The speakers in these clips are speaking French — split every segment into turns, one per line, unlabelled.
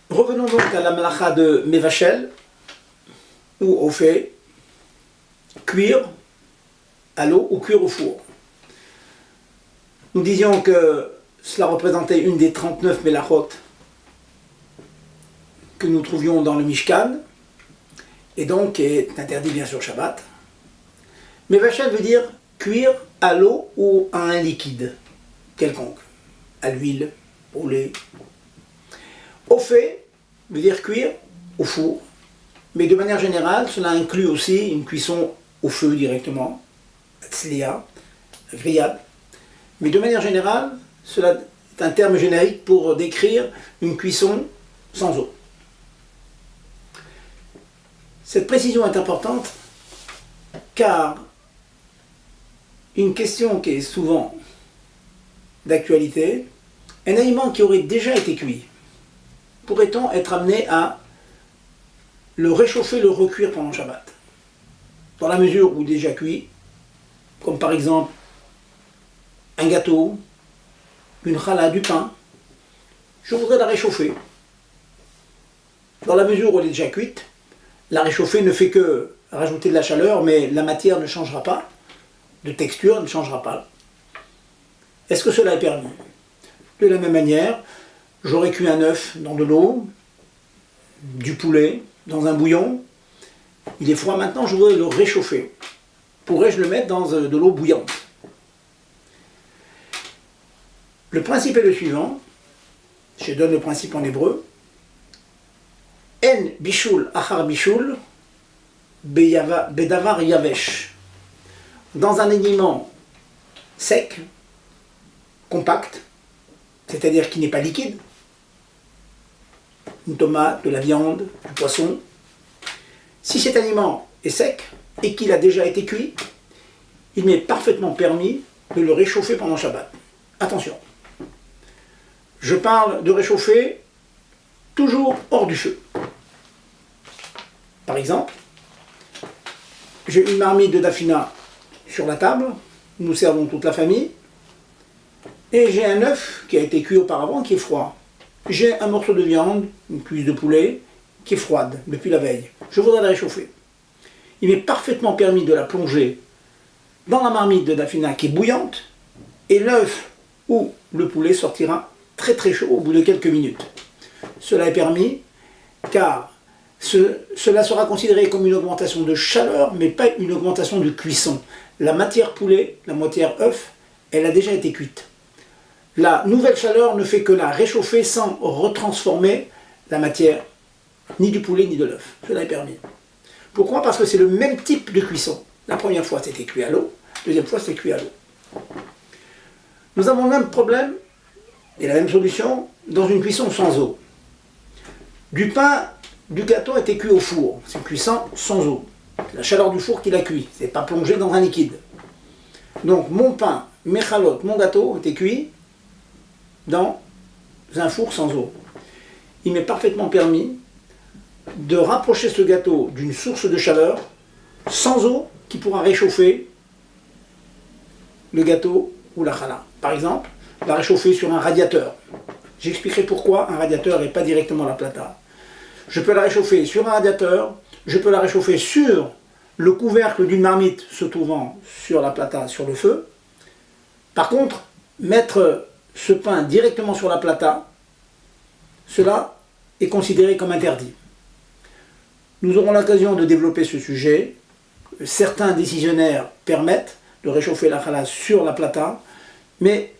Revenons donc à la malacha de Mevachel, où on fait cuire à l'eau ou cuire au four. Nous disions que cela représentait une des 39 melachot que nous trouvions dans le Mishkan, et donc est interdit bien sûr Shabbat. Mevachel veut dire cuire à l'eau ou à un liquide quelconque, à l'huile, au lait. Au fait veut dire cuire au four, mais de manière générale, cela inclut aussi une cuisson au feu directement, tzliya, grillade. Mais de manière générale, cela est un terme générique pour décrire une cuisson sans eau. Cette précision est importante car une question qui est souvent d'actualité, un aliment qui aurait déjà été cuit, pourrait-on être amené à le réchauffer, le recuire pendant Shabbat? Dans la mesure où il est déjà cuit, comme par exemple un gâteau, une challah, du pain, je voudrais la réchauffer. Dans la mesure où elle est déjà cuite, la réchauffer ne fait que rajouter de la chaleur, mais la matière ne changera pas, de texture ne changera pas. Est-ce que cela est permis? De la même manière, j'aurais cuit un œuf dans de l'eau, du poulet, dans un bouillon. Il est froid maintenant, je voudrais le réchauffer. Pourrais-je le mettre dans de l'eau bouillante? Le principe est le suivant. Je donne le principe en hébreu. En bishul achar bishul bedavar yavesh. Dans un aliment sec, compact, c'est-à-dire qui n'est pas liquide, une tomate, de la viande, du poisson. Si cet aliment est sec et qu'il a déjà été cuit, il m'est parfaitement permis de le réchauffer pendant Shabbat. Attention, je parle de réchauffer toujours hors du feu. Par exemple, j'ai une marmite de dafina sur la table, nous servons toute la famille, et j'ai un œuf qui a été cuit auparavant qui est froid. J'ai un morceau de viande, une cuisse de poulet, qui est froide depuis la veille. Je voudrais la réchauffer. Il m'est parfaitement permis de la plonger dans la marmite de dafina qui est bouillante, et l'œuf ou le poulet sortira très très chaud au bout de quelques minutes. Cela est permis car cela sera considéré comme une augmentation de chaleur, mais pas une augmentation de cuisson. La matière poulet, la matière œuf, elle a déjà été cuite. La nouvelle chaleur ne fait que la réchauffer sans retransformer la matière, ni du poulet ni de l'œuf. Cela est permis. Pourquoi? Parce que c'est le même type de cuisson. La première fois c'était cuit à l'eau, la deuxième fois c'était cuit à l'eau. Nous avons le même problème et la même solution dans une cuisson sans eau. Du pain, du gâteau a été cuit au four. C'est une cuisson sans eau. C'est la chaleur du four qui l'a cuit. C'est pas plongé dans un liquide. Donc mon pain, mes chalotes, mon gâteau ont été cuits dans un four sans eau. Il m'est parfaitement permis de rapprocher ce gâteau d'une source de chaleur sans eau qui pourra réchauffer le gâteau ou la challah. Par exemple, la réchauffer sur un radiateur. J'expliquerai pourquoi un radiateur et pas directement la plata. Je peux la réchauffer sur un radiateur, je peux la réchauffer sur le couvercle d'une marmite se trouvant sur la plata, sur le feu. Par contre, mettre ce pain directement sur la plata, cela est considéré comme interdit. Nous aurons l'occasion de développer ce sujet. Certains décisionnaires permettent de réchauffer la challah sur la plata, mais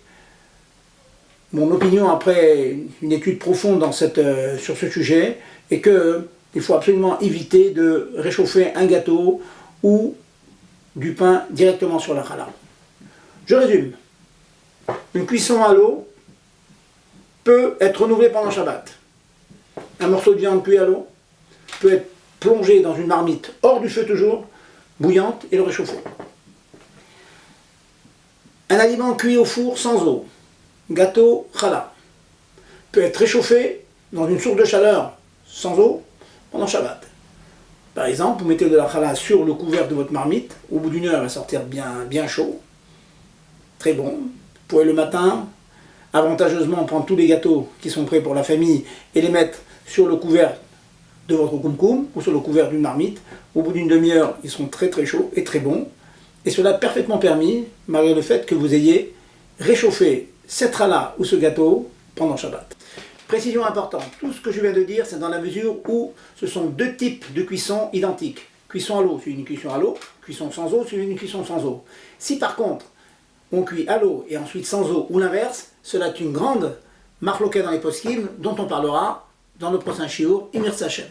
mon opinion après une étude profonde sur ce sujet est qu'il faut absolument éviter de réchauffer un gâteau ou du pain directement sur la challah. Je résume. Une cuisson à l'eau peut être renouvelée pendant Shabbat. Un morceau de viande cuit à l'eau peut être plongé dans une marmite hors du feu toujours, bouillante, et le réchauffer. Un aliment cuit au four sans eau, gâteau, challah, peut être réchauffé dans une source de chaleur sans eau pendant Shabbat. Par exemple, vous mettez de la challah sur le couvercle de votre marmite, au bout d'une heure, elle va sortir bien chaud, très bon. Vous pouvez le matin, avantageusement, prendre tous les gâteaux qui sont prêts pour la famille et les mettre sur le couvert de votre koum-koum ou sur le couvert d'une marmite. Au bout d'une demi-heure, ils sont très très chauds et très bons. Et cela parfaitement permis, malgré le fait que vous ayez réchauffé cette challah ou ce gâteau pendant Shabbat. Précision importante, tout ce que je viens de dire, c'est dans la mesure où ce sont deux types de cuisson identiques. Cuisson à l'eau, c'est une cuisson à l'eau, cuisson sans eau, c'est une cuisson sans eau. Si par contre, on cuit à l'eau et ensuite sans eau, ou l'inverse, cela est une grande marloquette dans les poskim dont on parlera dans le prochain shiur, Imir Sachem.